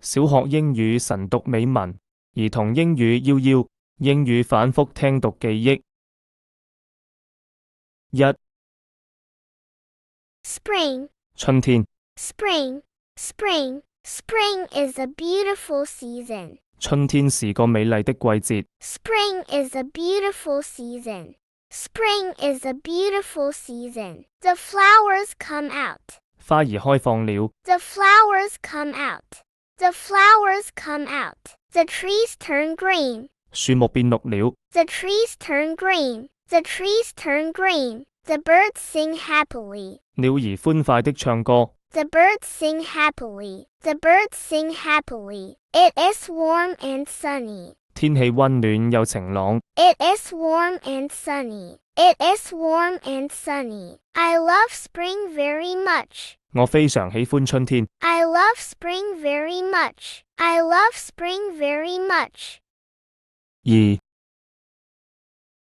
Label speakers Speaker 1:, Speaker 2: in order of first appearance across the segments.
Speaker 1: 小學英語晨讀美文，兒童英語要，英語反覆聽讀記憶。1.
Speaker 2: Spring,
Speaker 1: 春天，
Speaker 2: spring, spring. Spring is a beautiful season.
Speaker 1: 春天是個美麗的季節。
Speaker 2: Spring is a beautiful season. Spring is a beautiful season. The flowers come out.
Speaker 1: 花兒開放了，
Speaker 2: The flowers come out. The flowers come out. The trees turn green.
Speaker 1: 樹木變綠了，
Speaker 2: The trees turn green. The trees turn green. The birds sing happily.
Speaker 1: 鳥兒歡快的唱歌。
Speaker 2: The birds sing happily. The birds sing happily. It is warm and sunny.
Speaker 1: 天氣溫暖又晴朗。
Speaker 2: It is warm and sunny. It is warm and sunny. I love spring very much.
Speaker 1: 我非常喜歡春天。
Speaker 2: I love spring very much. I love spring very much.
Speaker 1: 2.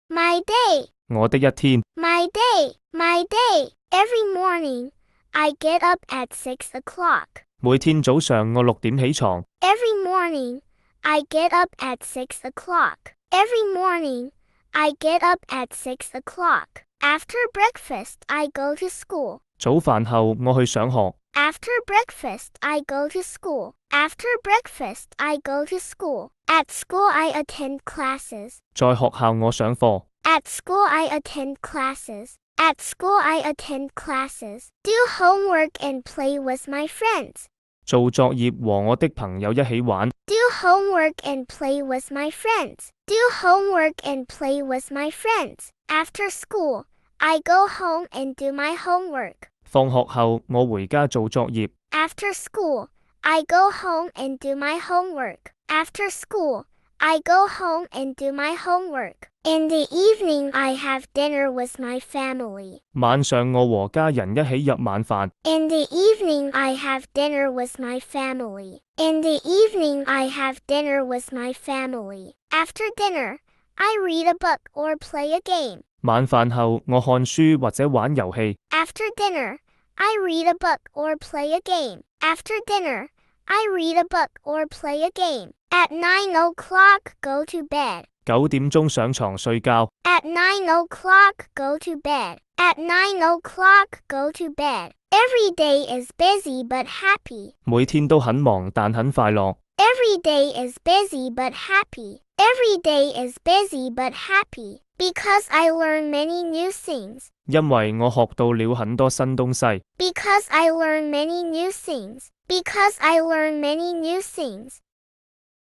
Speaker 2: My day.
Speaker 1: 我的一天，
Speaker 2: My day. My day. Every morning, I get up at 6 o'clock.
Speaker 1: 每天早上我6點起床。
Speaker 2: Every morning, I get up at 6 o'clock. Every morning, I get up at 6 o'clock. After breakfast, I go to school.
Speaker 1: 早飯後我去上學。
Speaker 2: After breakfast, I go to school. After breakfast, I go to school. At school, I attend classes.
Speaker 1: 在學校我上課。
Speaker 2: At school, I attend classes. At school, I attend classes. Do homework and play with my friends.
Speaker 1: 做作業和我的朋友一起玩。
Speaker 2: Do homework and play with my friends. Do homework and play with my friends. After school, I go home and do my homework.
Speaker 1: 放學後我回家做作業。
Speaker 2: After school, I go home and do my homework. After school, I go home and do my homework. In the evening, I have dinner with my family.
Speaker 1: 晚上我和家人一起入晚飯。
Speaker 2: In the evening, I have dinner with my family. In the evening, I have dinner with my family. After dinner, I read a book or play a game.
Speaker 1: 晚飯後我看書或者玩遊戲。
Speaker 2: After dinner, I read a book or play a game. After dinner, I read a book or play a game. At 9 o'clock, go to bed.
Speaker 1: 9點鐘上床睡覺。
Speaker 2: At 9 o'clock, go to bed. At 9 o'clock, go to bed. Every day is busy but happy.
Speaker 1: 每天都很忙但很快樂。
Speaker 2: Every day is busy but happy. Every day is busy but happy. Because I learn many new things.
Speaker 1: 因為我學到了很多新東西。
Speaker 2: Because I learn many new things. Because I learn many new things.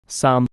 Speaker 1: 3.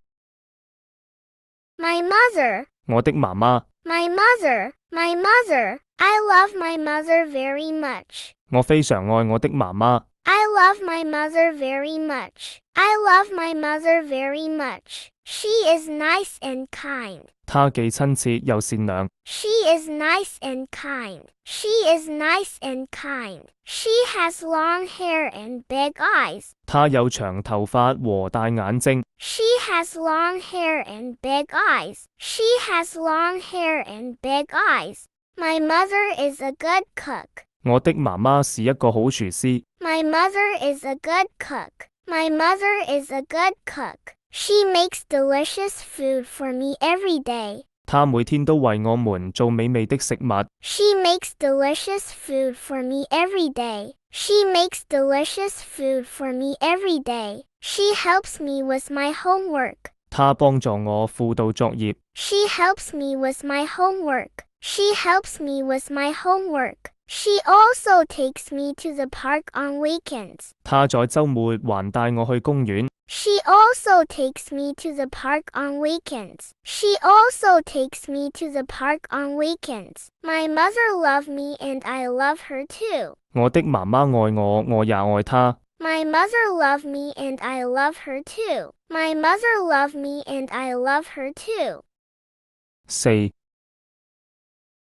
Speaker 2: My mother.
Speaker 1: 我的媽媽，
Speaker 2: My mother. My mother. I love my mother very much.
Speaker 1: 我非常愛我的媽媽。
Speaker 2: I love my mother very much. I love my mother very much. She is nice and kind.
Speaker 1: 她既親切又善良。
Speaker 2: She is nice and kind. She is nice and kind. She has long hair and big eyes.
Speaker 1: 她有長頭髮和大眼睛。
Speaker 2: She has long hair and big eyes. She has long hair and big eyes. My mother is a good cook.
Speaker 1: 我的媽媽是一個好廚師。
Speaker 2: My mother is a good cook. My mother is a good cook. She makes delicious food for me every day.
Speaker 1: 她每天都為我們做美味的食物。
Speaker 2: She makes delicious food for me every day. She makes delicious food for me every day. She helps me with my homework.
Speaker 1: 她幫助我輔導作業。
Speaker 2: She helps me with my homework. She helps me with my homework. She also takes me to the park on weekends.
Speaker 1: 她在週末還帶我去公園。
Speaker 2: She also takes me to the park on weekends. She also takes me to the park on weekends. My mother loves me and I love her too.
Speaker 1: 我的媽媽愛我，我也愛她。
Speaker 2: My mother loves me and I love her too. My mother loves me and I love her too.
Speaker 1: 4.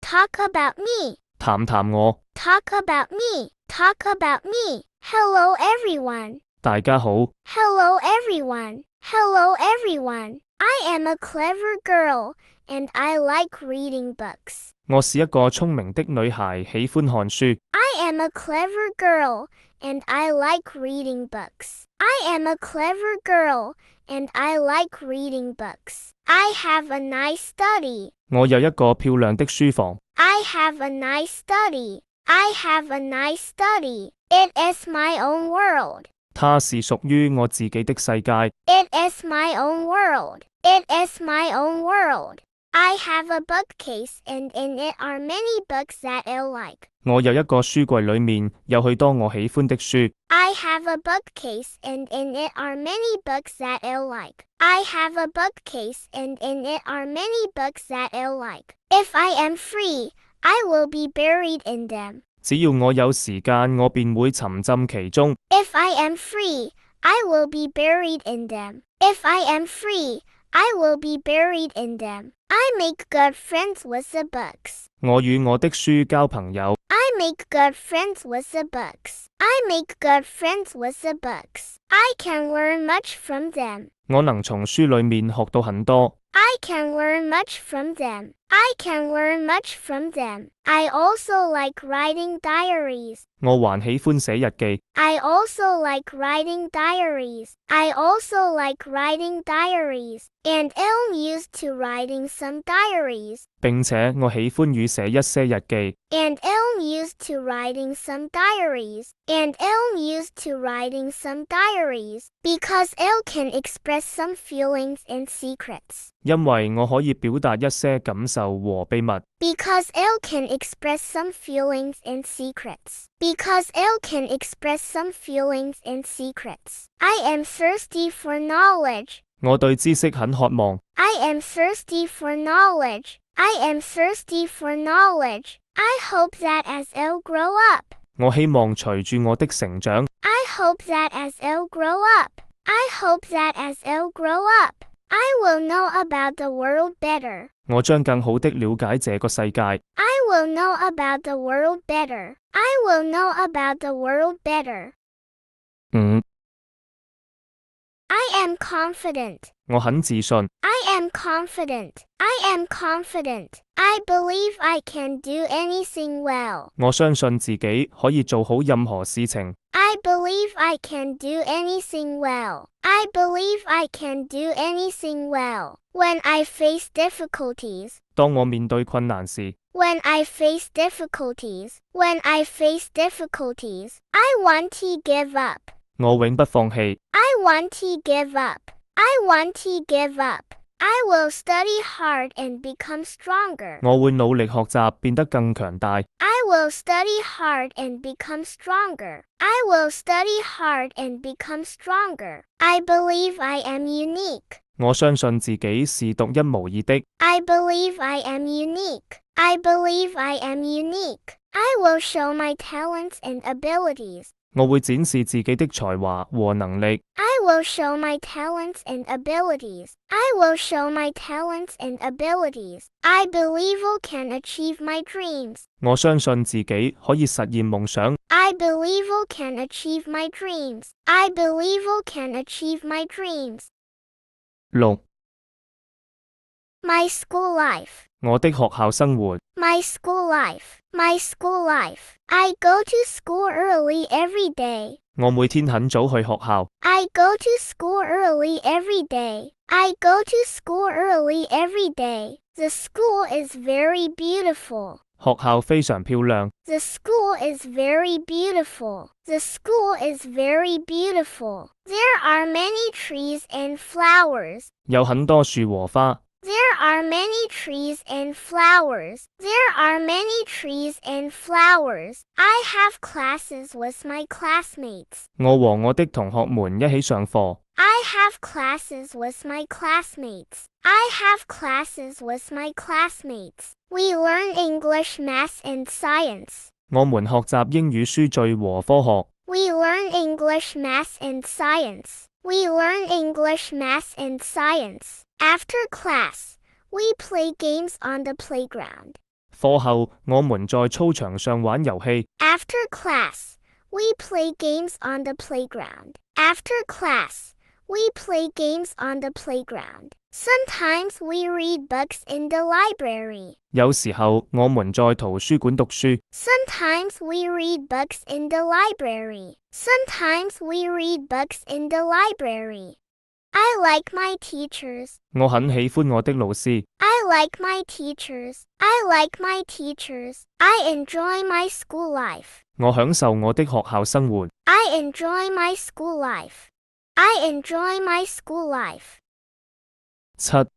Speaker 2: Talk about me.
Speaker 1: 談談我。
Speaker 2: Talk about me. Talk about me. Hello everyone.
Speaker 1: 大家好，
Speaker 2: Hello everyone. Hello everyone. I am a clever girl and I like reading books.
Speaker 1: 我是一個聰明的女孩，喜歡看書。
Speaker 2: I am a clever girl, and I like reading books. I am a clever girl, and I like reading books. I have a nice study.
Speaker 1: 我有一個漂亮的書房。
Speaker 2: I have a nice study. I have a nice study. It is my own world.
Speaker 1: 它是屬於我自己的世界。
Speaker 2: It is my own world. It is my own world. I have a bookcase, and in it are many books that I like.
Speaker 1: 我有一個書櫃裏面有許多我喜歡的書。
Speaker 2: I have a bookcase, and in it are many books that I like. I have a bookcase, and in it are many books that I like. If I am free, I will be buried in them.
Speaker 1: 只要我有時間，我便會沉浸其中。
Speaker 2: If I am free, I will be buried in them. If I am free, I will be buried in them. I make good friends with the books.
Speaker 1: 我與我的書交朋友。
Speaker 2: I make good friends with the books. I make good friends with the books. I can learn much from them.
Speaker 1: 我能從書裏面學到很多。
Speaker 2: I can learn much from them. I can learn much from them. I also like writing diaries.
Speaker 1: 我還喜歡寫日記。
Speaker 2: I also like writing diaries. I also like writing diaries. And I'm used to writing some diaries.
Speaker 1: 並且我喜歡與寫一些日記。
Speaker 2: And I'm used to writing some diaries. And I'm used to writing some diaries. Because I can express some feelings and secrets.
Speaker 1: 因為我可以表達一些感受和秘密。
Speaker 2: Because I can express some feelings and secrets. Because I can express some feelings and secrets. I am thirsty for knowledge.
Speaker 1: 我對知識很渴望。
Speaker 2: I am thirsty for knowledge. I am thirsty for knowledge. I hope that as I grow up.
Speaker 1: 我希望隨住我的成長，
Speaker 2: I hope that as I grow up. I hope that as I grow up. I will know about the world better.
Speaker 1: 我將更好的了解這個世界。
Speaker 2: I will know about the world better. I will know about the world better.
Speaker 1: 5.
Speaker 2: I am confident.
Speaker 1: 我很自信。
Speaker 2: I am confident. I am confident. I believe I can do anything well.
Speaker 1: 我相信自己可以做好任何事情。
Speaker 2: I believe I can do anything well. I believe I can do anything well. When I face difficulties.
Speaker 1: 當我面對困難時，
Speaker 2: When I face difficulties. When I face difficulties. I want to give up.
Speaker 1: 我永不放棄。
Speaker 2: I want to give up. I want to give up. I will study hard and become stronger.
Speaker 1: 我會努力學習，變得更強大。
Speaker 2: I will study hard and become stronger. I will study hard and become stronger. I believe I am unique.
Speaker 1: 我相信自己是獨一無二的。
Speaker 2: I believe I am unique. I believe I am unique. I will show my talents and abilities.
Speaker 1: 我會展示自己的才華和能力。
Speaker 2: I will show my talents and abilities. I will show my talents and abilities. I believe I can achieve my dreams.
Speaker 1: 我相信自己可以實現夢想。
Speaker 2: I believe I can achieve my dreams. I believe I can achieve my dreams.
Speaker 1: 6.
Speaker 2: My school life.
Speaker 1: 我的學校生活。
Speaker 2: My school life. My school life. I go to school early every day.
Speaker 1: 我每天很早去學校。
Speaker 2: I go to school early every day. I go to school early every day. The school is very beautiful.
Speaker 1: 學校非常漂亮。
Speaker 2: The school is very beautiful. The school is very beautiful. There are many trees and flowers.
Speaker 1: 有很多樹和花。
Speaker 2: There are many trees and flowers. There are many trees and flowers. I have classes with my classmates.
Speaker 1: 我和我的同學們一起上課。
Speaker 2: I have classes with my classmates. I have classes with my classmates. We learn English, math, and science.
Speaker 1: 我們學習英語書序和科學。
Speaker 2: We learn English, math, and science. We learn English, math, and science. After class, we play games on the playground.
Speaker 1: 課後，我們在操場上玩遊戲。
Speaker 2: After class, we play games on the playground. After class, We play games on the playground. Sometimes we read books in the library.
Speaker 1: 有時候我們在圖書館讀書。
Speaker 2: Sometimes we read books in the library. Sometimes we read books in the library. I like my teachers.
Speaker 1: 我很喜歡我的老師。
Speaker 2: I like my teachers. I like my teachers. I enjoy my school life.
Speaker 1: 我享受我的學校生活。
Speaker 2: I enjoy my school life. I enjoy my school life.
Speaker 1: 7.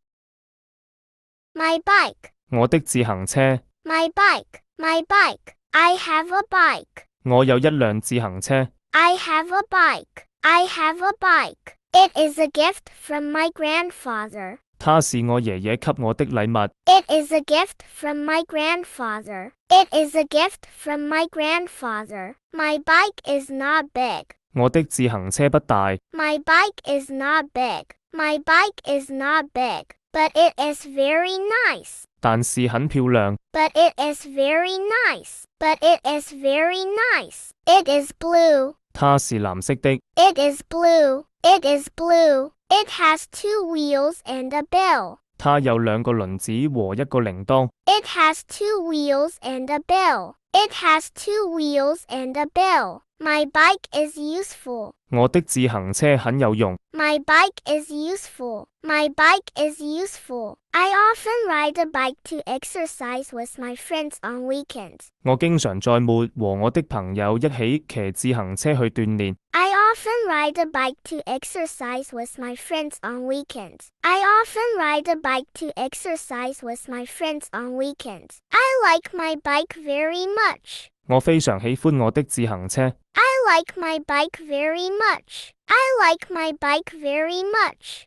Speaker 2: My bike.
Speaker 1: 我的自行車。
Speaker 2: My bike. My bike. I have a bike.
Speaker 1: 我有一輛自行車。
Speaker 2: I have a bike. I have a bike. It is a gift from my grandfather.
Speaker 1: 它是我爺爺給我的禮物。
Speaker 2: It is a gift from my grandfather. It is a gift from my grandfather. My bike is not big.
Speaker 1: 我的自行車不大。
Speaker 2: My bike is not big. My bike is not big. But it is very nice.
Speaker 1: 但是很漂亮。
Speaker 2: But it is very nice. But it is very nice. It is blue.
Speaker 1: 它是藍色的。
Speaker 2: It is blue. It is blue. It has 2 wheels and a bell.
Speaker 1: 它有2個輪子和一個鈴鐺。
Speaker 2: It has 2 wheels and a bell. It has 2 wheels and a bell. My bike is useful.
Speaker 1: 我的自行車很有用。
Speaker 2: My bike is useful. My bike is useful. I often ride a bike to exercise with my friends on weekends.
Speaker 1: 我經常在末和我的朋友一起騎自行車去鍛鍊。
Speaker 2: I often ride a bike to exercise with my friends on weekends. I often ride a bike to exercise with my friends on weekends. I like my bike very much.
Speaker 1: 我非常喜歡我的自行車。
Speaker 2: I like my bike very much. I like my bike very much.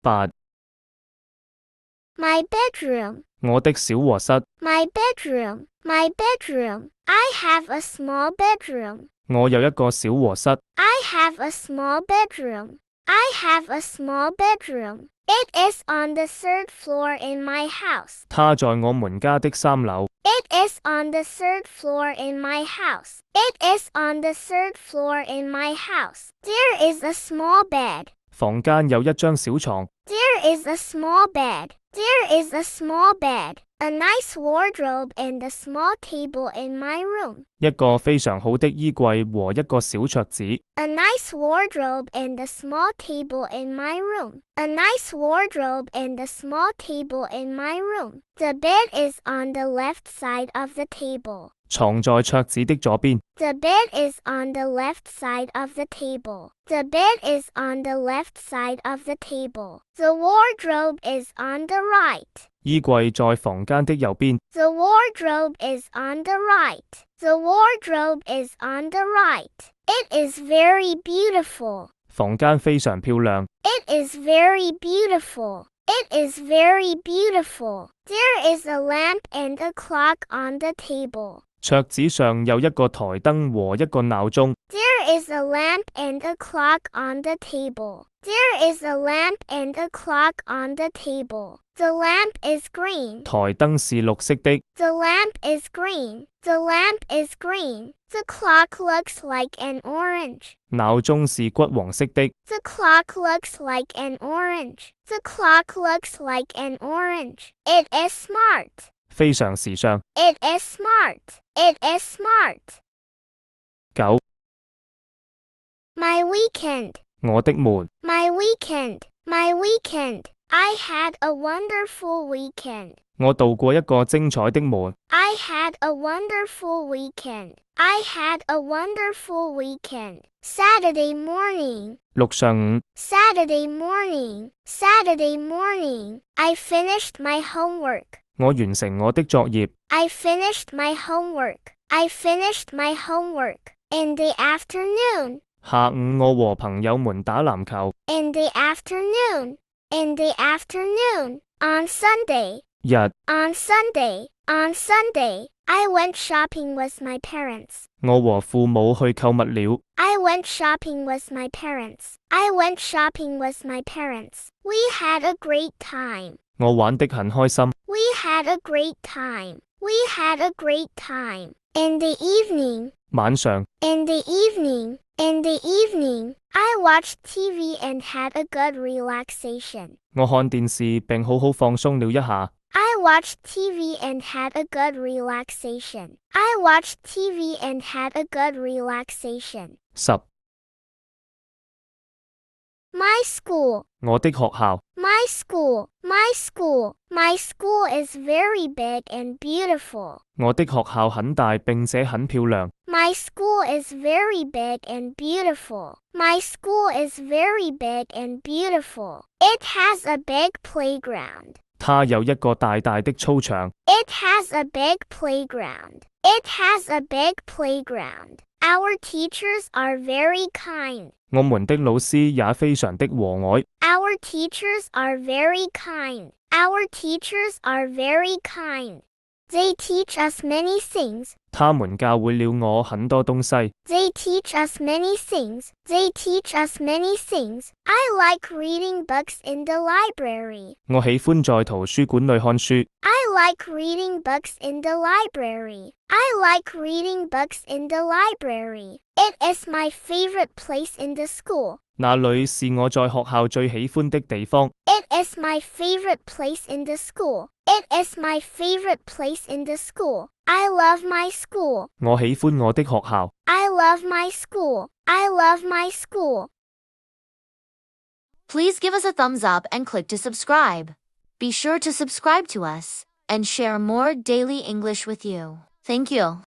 Speaker 1: 8.
Speaker 2: My bedroom.
Speaker 1: 我的小臥室。
Speaker 2: My bedroom. My bedroom. I have a small bedroom.
Speaker 1: 我有一個小臥室。
Speaker 2: I have a small bedroom. I have a small bedroom. It is on the 3rd floor in my house.
Speaker 1: 它在我們家的3樓。
Speaker 2: It is on the 3rd floor in my house. It is on the 3rd floor in my house. There is a small bed.
Speaker 1: 房間有一張小床。
Speaker 2: There is a small bed. There is a small bed. A nice wardrobe and a small table in my room.
Speaker 1: 一個非常好的衣櫃和一個小桌子。
Speaker 2: A nice wardrobe and a small table in my room. A nice wardrobe and a small table in my room. The bed is on the left side of the table.
Speaker 1: 床在桌子的左邊。
Speaker 2: The bed is on the left side of the table. The bed is on the left side of the table. The wardrobe is on the right.
Speaker 1: 衣櫃在房間的右邊。
Speaker 2: The wardrobe is on the right. The wardrobe is on the right. It is very beautiful.
Speaker 1: 房間非常漂亮。
Speaker 2: It is very beautiful. It is very beautiful. There is a lamp and a clock on the table.
Speaker 1: 桌子上有一個台燈和一個鬧鐘。
Speaker 2: There is a lamp and a clock on the table. There is a lamp and a clock on the table. The lamp is green.
Speaker 1: 台燈是綠色的。
Speaker 2: The lamp is green. The lamp is green. The clock looks like an orange.
Speaker 1: 鬧鐘是橘黃色的。
Speaker 2: The clock looks like an orange. The clock looks like an orange. It is smart.
Speaker 1: 非常時尚。
Speaker 2: It is smart. It is smart.
Speaker 1: 9.
Speaker 2: My weekend.
Speaker 1: 我的門。
Speaker 2: My weekend. My weekend. I had a wonderful weekend.
Speaker 1: 我度過一個精彩的門。
Speaker 2: I had a wonderful weekend. I had a wonderful weekend. Saturday morning.
Speaker 1: 6上午。
Speaker 2: Saturday morning. Saturday morning. I finished my homework.
Speaker 1: 我完成我的作業。
Speaker 2: I finished my homework. I finished my homework. In the afternoon.
Speaker 1: 下午我和朋友們打籃球。
Speaker 2: In the afternoon. In the afternoon. On Sunday.
Speaker 1: 日。
Speaker 2: On Sunday. On Sunday. I went shopping with my parents.
Speaker 1: 我和父母去購物了。
Speaker 2: I went shopping with my parents. I went shopping with my parents. We had a great time.
Speaker 1: 我玩得很開心。
Speaker 2: We had a great time. We had a great time. In the evening.
Speaker 1: 晚上。
Speaker 2: In the evening. In the evening, I watched TV and had a good relaxation.
Speaker 1: 我看電視並好好放鬆了一下。
Speaker 2: I watched TV and had a good relaxation. I watched TV and had a good relaxation.
Speaker 1: 10.
Speaker 2: My school.
Speaker 1: 我的學校。
Speaker 2: My school. My school. My school is very big and beautiful.
Speaker 1: 我的學校很大並且很漂亮。
Speaker 2: My school is very big and beautiful. My school is very big and beautiful. It has a big playground.
Speaker 1: 它有一個大大的操場。
Speaker 2: It has a big playground. It has a big playground. Our teachers are very kind.
Speaker 1: 我們的老師也非常的和藹。
Speaker 2: Our teachers are very kind. Our teachers are very kind. They teach us many things.
Speaker 1: 他們教會了我很多東西。
Speaker 2: They teach us many things. They teach us many things. I like reading books in the library.
Speaker 1: 我喜歡在圖書館裏看書。
Speaker 2: I like reading books in the library. I like reading books in the library. It is my favorite place in the school.
Speaker 1: 那裏是我在學校最喜歡的地方。
Speaker 2: It is my favorite place in the school. It is my favorite place in the school. I love my school.
Speaker 1: 我喜歡我的學校。
Speaker 2: I love my school. I love my school.
Speaker 3: Please give us a thumbs up and click to subscribe. Be sure to subscribe to us and share more daily English with you. Thank you.